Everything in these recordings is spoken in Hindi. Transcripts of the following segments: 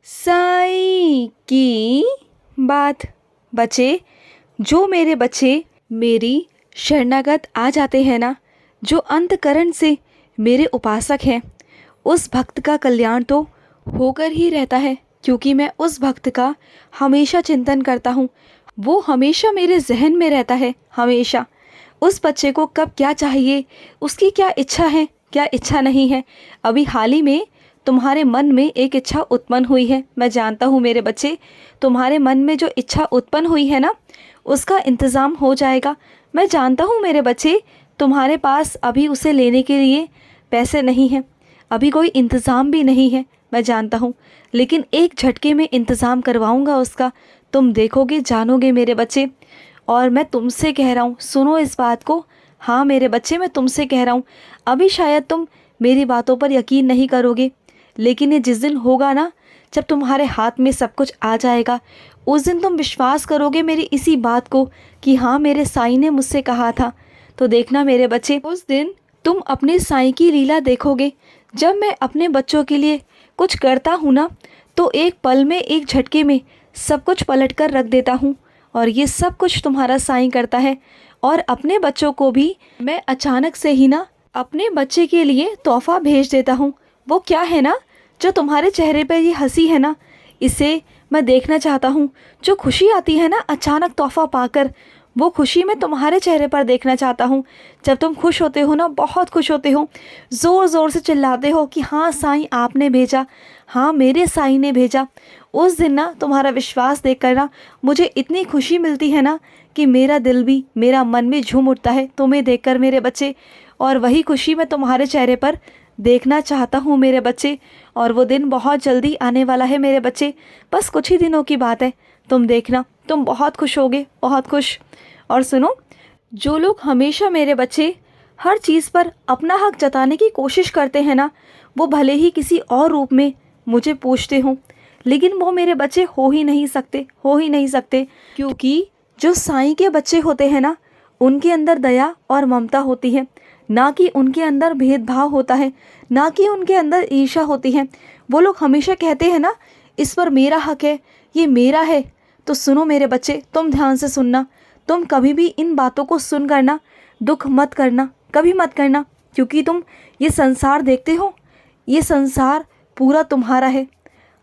साईं की बात। बच्चे, जो मेरे बच्चे मेरी शरणागत आ जाते हैं ना, जो अंतकरण से मेरे उपासक हैं, उस भक्त का कल्याण तो होकर ही रहता है, क्योंकि मैं उस भक्त का हमेशा चिंतन करता हूँ। वो हमेशा मेरे जहन में रहता है, हमेशा। उस बच्चे को कब क्या चाहिए, उसकी क्या इच्छा है, क्या इच्छा नहीं है। अभी हाल ही में तुम्हारे मन में एक इच्छा उत्पन्न हुई है। मैं जानता हूँ मेरे बच्चे, तुम्हारे मन में जो इच्छा उत्पन्न हुई है ना, उसका इंतज़ाम हो जाएगा। मैं जानता हूँ मेरे बच्चे, तुम्हारे पास अभी उसे लेने के लिए पैसे नहीं हैं, अभी कोई इंतज़ाम भी नहीं है, मैं जानता हूँ। लेकिन एक झटके में इंतज़ाम करवाऊँगा उसका, तुम देखोगे, जानोगे मेरे बच्चे। और मैं तुमसे कह रहा हूँ, सुनो इस बात को। हाँ मेरे बच्चे, मैं तुमसे कह रहा हूँ, अभी शायद तुम मेरी बातों पर यकीन नहीं करोगे, लेकिन ये जिस दिन होगा ना, जब तुम्हारे हाथ में सब कुछ आ जाएगा, उस दिन तुम विश्वास करोगे मेरी इसी बात को कि हाँ, मेरे साईं ने मुझसे कहा था। तो देखना मेरे बच्चे, उस दिन तुम अपने साईं की लीला देखोगे। जब मैं अपने बच्चों के लिए कुछ करता हूँ ना, तो एक पल में, एक झटके में सब कुछ पलट कर रख देता हूँ। और ये सब कुछ तुम्हारा साईं करता है। और अपने बच्चों को भी मैं अचानक से ही ना अपने बच्चे के लिए तोहफा भेज देता हूँ। वो क्या है ना, जो तुम्हारे चेहरे पर ये हंसी है ना, इसे मैं देखना चाहता हूँ। जो खुशी आती है ना अचानक तोहफा पाकर, वो खुशी मैं तुम्हारे चेहरे पर देखना चाहता हूँ। जब तुम खुश होते हो ना, बहुत खुश होते हो, ज़ोर ज़ोर से चिल्लाते हो कि हाँ साईं आपने भेजा, हाँ मेरे साईं ने भेजा। उस दिन ना तुम्हारा विश्वास देख कर ना मुझे इतनी खुशी मिलती है ना कि मेरा दिल भी, मेरा मन भी झूम उठता है तुम्हें देखकर मेरे बच्चे। और वही खुशी मैं तुम्हारे चेहरे पर देखना चाहता हूँ मेरे बच्चे। और वो दिन बहुत जल्दी आने वाला है मेरे बच्चे, बस कुछ ही दिनों की बात है। तुम देखना, तुम बहुत खुश होगे, बहुत खुश। और सुनो, जो लोग हमेशा मेरे बच्चे हर चीज़ पर अपना हक जताने की कोशिश करते हैं ना, वो भले ही किसी और रूप में मुझे पूछते हों, लेकिन वो मेरे बच्चे हो ही नहीं सकते, हो ही नहीं सकते। क्योंकि जो साईं के बच्चे होते हैं ना, उनके अंदर दया और ममता होती है, ना कि उनके अंदर भेदभाव होता है, ना कि उनके अंदर ईर्ष्या होती है। वो लोग हमेशा कहते हैं ना, इस पर मेरा हक है, ये मेरा है। तो सुनो मेरे बच्चे, तुम ध्यान से सुनना। तुम कभी भी इन बातों को सुन करना दुख मत करना, कभी मत करना। क्योंकि तुम ये संसार देखते हो, ये संसार पूरा तुम्हारा है,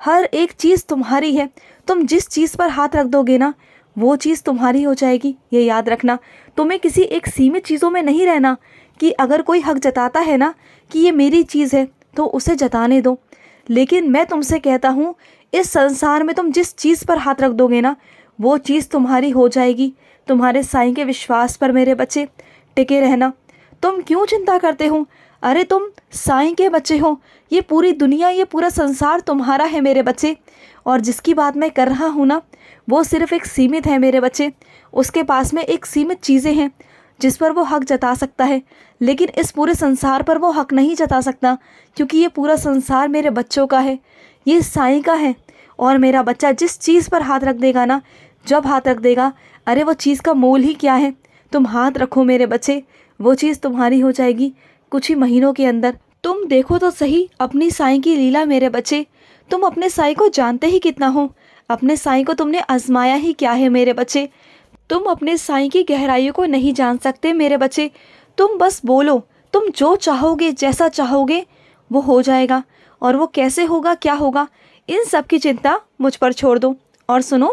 हर एक चीज़ तुम्हारी है। तुम जिस चीज़ पर हाथ रख दोगे ना, वो चीज़ तुम्हारी हो जाएगी, ये याद रखना। तुम्हें किसी एक सीमित चीज़ों में नहीं रहना कि अगर कोई हक जताता है ना कि ये मेरी चीज़ है, तो उसे जताने दो। लेकिन मैं तुमसे कहता हूँ, इस संसार में तुम जिस चीज़ पर हाथ रख दोगे ना, वो चीज़ तुम्हारी हो जाएगी। तुम्हारे साईं के विश्वास पर मेरे बच्चे टिके रहना। तुम क्यों चिंता करते हो? अरे तुम साईं के बच्चे हो, ये पूरी दुनिया, ये पूरा संसार तुम्हारा है मेरे बच्चे। और जिसकी बात मैं कर रहा हूँ ना, वो सिर्फ एक सीमित है मेरे बच्चे। उसके पास में एक सीमित चीज़ें हैं जिस पर वो हक जता सकता है, लेकिन इस पूरे संसार पर वो हक नहीं जता सकता, क्योंकि ये पूरा संसार मेरे बच्चों का है, ये साईं का है। और मेरा बच्चा जिस चीज़ पर हाथ रख देगा ना, जब हाथ रख देगा, अरे वो चीज़ का मोल ही क्या है। तुम हाथ रखो मेरे बच्चे, वो चीज़ तुम्हारी हो जाएगी कुछ ही महीनों के अंदर। तुम देखो तो सही अपनी साईं की लीला मेरे बच्चे। तुम अपने साईं को जानते ही कितना हो, अपने साईं को तुमने आजमाया ही क्या है मेरे बच्चे। तुम अपने साईं की गहराइयों को नहीं जान सकते मेरे बच्चे। तुम बस बोलो, तुम जो चाहोगे, जैसा चाहोगे, वो हो जाएगा। और वो कैसे होगा, क्या होगा, इन सब की चिंता मुझ पर छोड़ दो। और सुनो,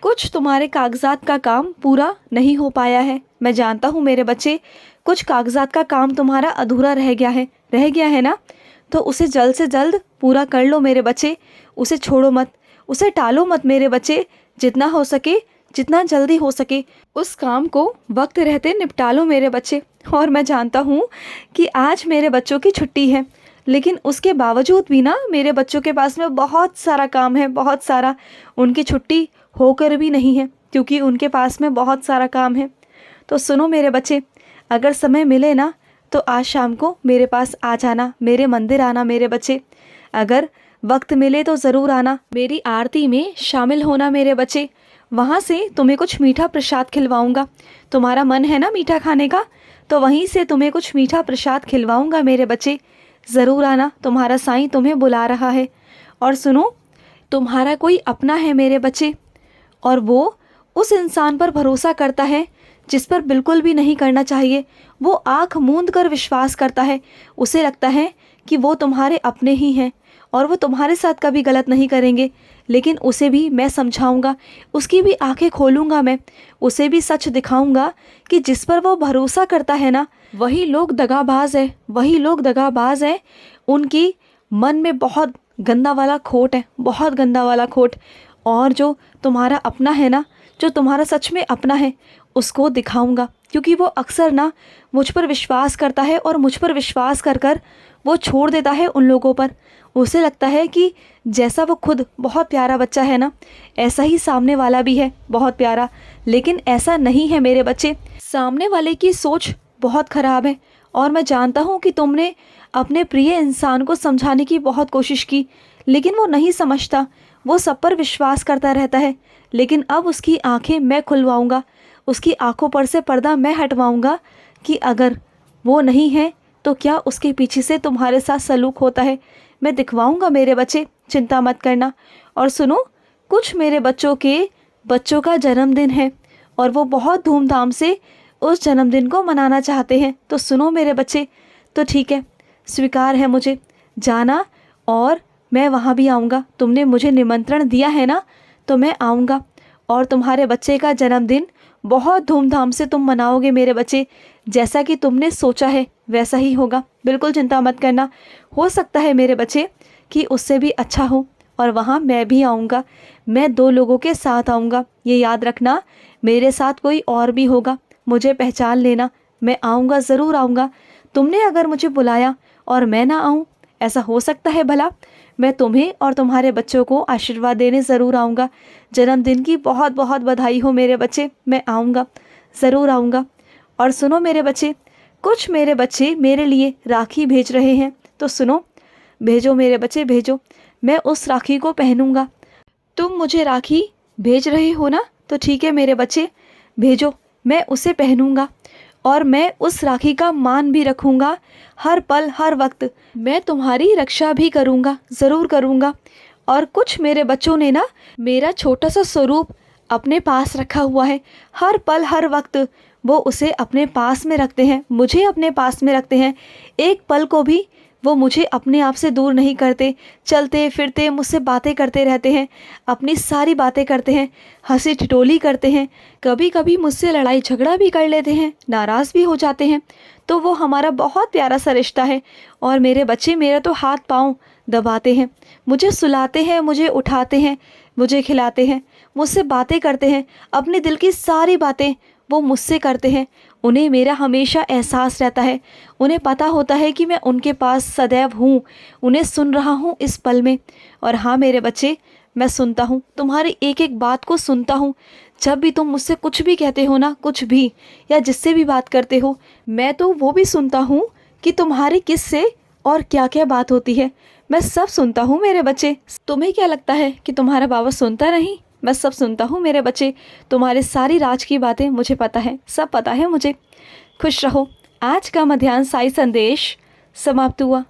कुछ तुम्हारे कागजात का काम पूरा नहीं हो पाया है, मैं जानता हूँ मेरे बच्चे। कुछ कागजात का काम तुम्हारा अधूरा रह गया है, रह गया है ना, तो उसे जल्द से जल्द पूरा कर लो मेरे बच्चे। उसे छोड़ो मत, उसे टालो मत मेरे बच्चे। जितना हो सके, जितना जल्दी हो सके, उस काम को वक्त रहते निपटा लो मेरे बच्चे। और मैं जानता हूँ कि आज मेरे बच्चों की छुट्टी है, लेकिन उसके बावजूद भी ना मेरे बच्चों के पास में बहुत सारा काम है, बहुत सारा। उनकी छुट्टी होकर भी नहीं है, क्योंकि उनके पास में बहुत सारा काम है। तो सुनो मेरे बच्चे, अगर समय मिले ना, तो आज शाम को मेरे पास आ जाना, मेरे मंदिर आना मेरे बच्चे। अगर वक्त मिले तो ज़रूर आना, मेरी आरती में शामिल होना मेरे बच्चे। वहाँ से तुम्हें कुछ मीठा प्रसाद खिलवाऊँगा। तुम्हारा मन है ना मीठा खाने का, तो वहीं से तुम्हें कुछ मीठा प्रसाद खिलवाऊँगा मेरे बच्चे। ज़रूर आना, तुम्हारा साईं तुम्हें बुला रहा है। और सुनो, तुम्हारा कोई अपना है मेरे बच्चे, और वो उस इंसान पर भरोसा करता है जिस पर बिल्कुल भी नहीं करना चाहिए। वो आँख मूंद कर विश्वास करता है, उसे लगता है कि वो तुम्हारे अपने ही हैं और वो तुम्हारे साथ कभी गलत नहीं करेंगे। लेकिन उसे भी मैं समझाऊंगा, उसकी भी आंखें खोलूंगा, मैं उसे भी सच दिखाऊंगा कि जिस पर वो भरोसा करता है ना, वही लोग दगाबाज है, वही लोग दगाबाज हैं। उनकी मन में बहुत गंदा वाला खोट है, बहुत गंदा वाला खोट। और जो तुम्हारा अपना है ना, जो तुम्हारा सच में अपना है, उसको दिखाऊंगा, क्योंकि वो अक्सर ना मुझ पर विश्वास करता है और मुझ पर विश्वास कर कर वो छोड़ देता है उन लोगों पर। उसे लगता है कि जैसा वो खुद बहुत प्यारा बच्चा है ना, ऐसा ही सामने वाला भी है बहुत प्यारा। लेकिन ऐसा नहीं है मेरे बच्चे, सामने वाले की सोच बहुत ख़राब है। और मैं जानता हूँ कि तुमने अपने प्रिय इंसान को समझाने की बहुत कोशिश की, लेकिन वो नहीं समझता, वो सब पर विश्वास करता रहता है। लेकिन अब उसकी आंखें मैं खुलवाऊंगा, उसकी आंखों पर से पर्दा मैं हटवाऊंगा कि अगर वो नहीं है तो क्या उसके पीछे से तुम्हारे साथ सलूक होता है। मैं दिखवाऊंगा मेरे बच्चे, चिंता मत करना। और सुनो, कुछ मेरे बच्चों का जन्मदिन है और वो बहुत धूमधाम से उस जन्मदिन को मनाना चाहते हैं। तो सुनो मेरे बच्चे, तो ठीक है, स्वीकार है मुझे जाना, और मैं वहाँ भी आऊँगा। तुमने मुझे निमंत्रण दिया है ना, तो मैं आऊँगा। और तुम्हारे बच्चे का जन्मदिन बहुत धूमधाम से तुम मनाओगे मेरे बच्चे। जैसा कि तुमने सोचा है वैसा ही होगा, बिल्कुल चिंता मत करना। हो सकता है मेरे बच्चे कि उससे भी अच्छा हो, और वहाँ मैं भी आऊँगा। मैं 2 लोगों के साथ आऊँगा, ये याद रखना। मेरे साथ कोई और भी होगा, मुझे पहचान लेना। मैं आऊँगा, ज़रूर आऊँगा। तुमने अगर मुझे बुलाया और मैं ना आऊँ, ऐसा हो सकता है भला? मैं तुम्हें और तुम्हारे बच्चों को आशीर्वाद देने ज़रूर आऊँगा। जन्मदिन की बहुत बहुत बधाई हो मेरे बच्चे, मैं आऊँगा, ज़रूर आऊँगा। और सुनो मेरे बच्चे, कुछ मेरे बच्चे मेरे लिए राखी भेज रहे हैं, तो सुनो, भेजो मेरे बच्चे, भेजो। मैं उस राखी को पहनूंगा। तुम मुझे राखी भेज रहे हो ना, तो ठीक है मेरे बच्चे, भेजो, मैं उसे पहनूंगा। और मैं उस राखी का मान भी रखूंगा, हर पल हर वक्त मैं तुम्हारी रक्षा भी करूंगा, ज़रूर करूंगा। और कुछ मेरे बच्चों ने ना मेरा छोटा सा स्वरूप अपने पास रखा हुआ है, हर पल हर वक्त वो उसे अपने पास में रखते हैं, मुझे अपने पास में रखते हैं। एक पल को भी वो मुझे अपने आप से दूर नहीं करते। चलते फिरते मुझसे बातें करते रहते हैं, अपनी सारी बातें करते हैं, हंसी ठिठोली करते हैं, कभी कभी मुझसे लड़ाई झगड़ा भी कर लेते हैं, नाराज़ भी हो जाते हैं। तो वो हमारा बहुत प्यारा सा रिश्ता है। और मेरे बच्चे मेरा तो हाथ पाँव दबाते हैं, मुझे सुलाते हैं, मुझे उठाते हैं, मुझे खिलाते हैं, मुझसे बातें करते हैं, अपने दिल की सारी बातें वो मुझसे करते हैं। उन्हें मेरा हमेशा एहसास रहता है, उन्हें पता होता है कि मैं उनके पास सदैव हूँ, उन्हें सुन रहा हूँ इस पल में। और हाँ मेरे बच्चे, मैं सुनता हूँ, तुम्हारी एक एक बात को सुनता हूँ। जब भी तुम मुझसे कुछ भी कहते हो ना, कुछ भी, या जिससे भी बात करते हो, मैं तो वो भी सुनता हूँ कि तुम्हारी किससे और क्या क्या बात होती है। मैं सब सुनता हूँ मेरे बच्चे। तुम्हें क्या लगता है कि तुम्हारा बाबा सुनता नहीं? मैं सब सुनता हूँ मेरे बच्चे, तुम्हारे सारी राज की बातें मुझे पता है, सब पता है मुझे। खुश रहो। आज का मध्याह्न साई संदेश समाप्त हुआ।